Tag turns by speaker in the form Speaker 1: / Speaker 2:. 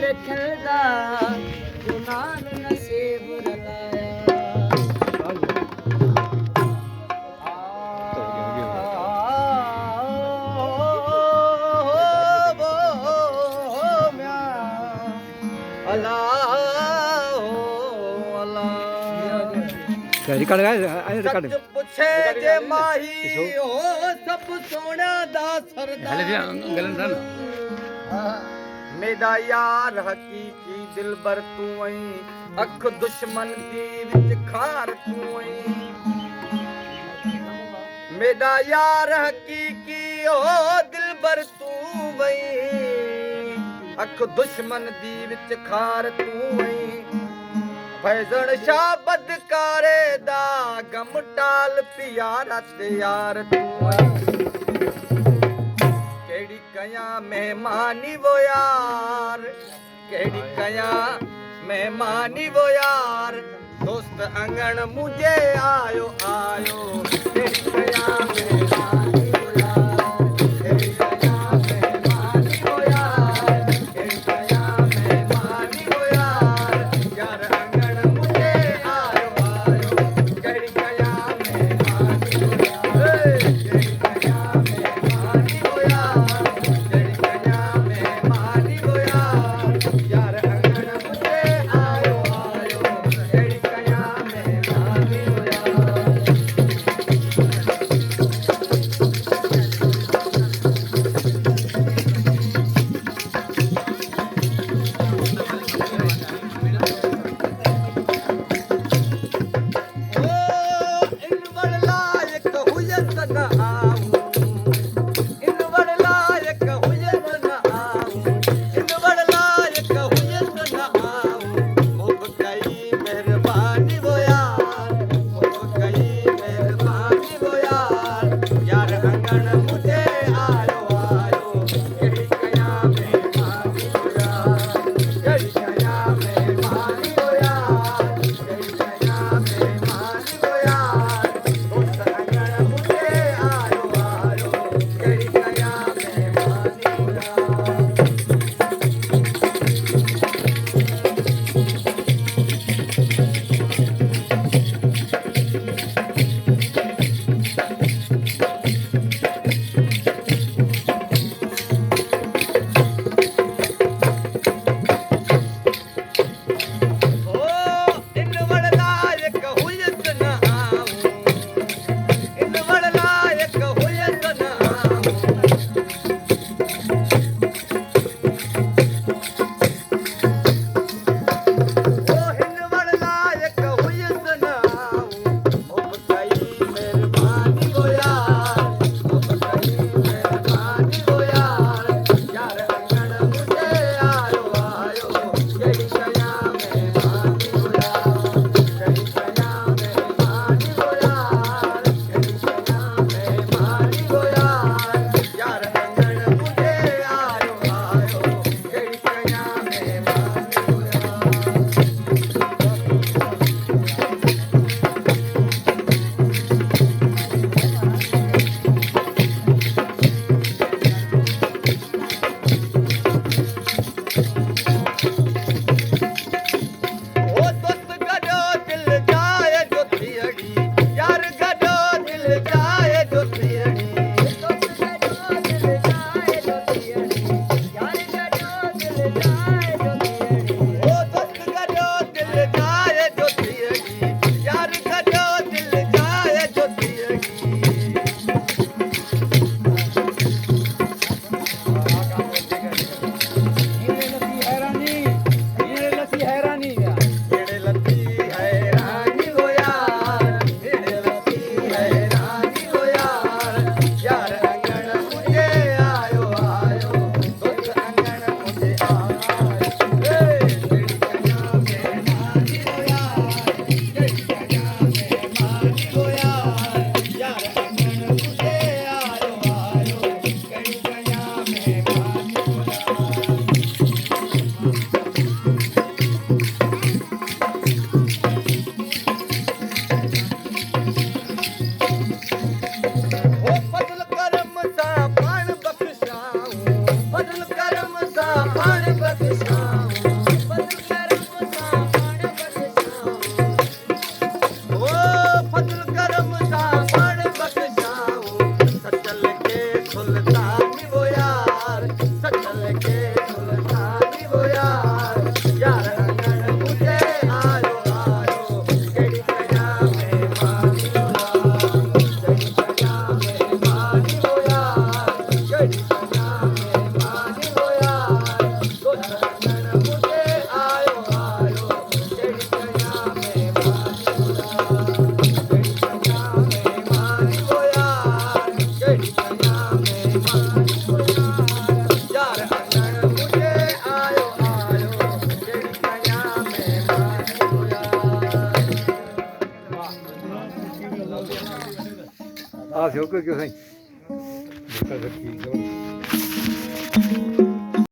Speaker 1: पर खिलदा गुनान नसीब रलाया
Speaker 2: रिकॉर्ड
Speaker 1: सच पुछे जे माही हो सब सोना दा सरदार मेरा यार हकीकी दिलबर तू आई अख दुश्मन दी विच खार तू आई मेरा यार हकीकी ओ दिलबर तू वई अख दुश्मन दी विच खार तू आई फैजन शाह बदकारे दा गम टाल प्यारा ते यार तू केड़ी कया मेहमानी वो यार केड़ी कया मेहमानी वो यार दोस्त अंगन मुझे आयो आयो केड़ी कया मेहमानी वो यार केड़ी कया मेहमानी वो यार केड़ी कया मेहमानी वो यार यार
Speaker 3: पाण बख़्शाऊं
Speaker 2: ਹੋ ਕਿਉਂ ਨਹੀਂ ਬਿਲਕੁਲ ਠੀਕ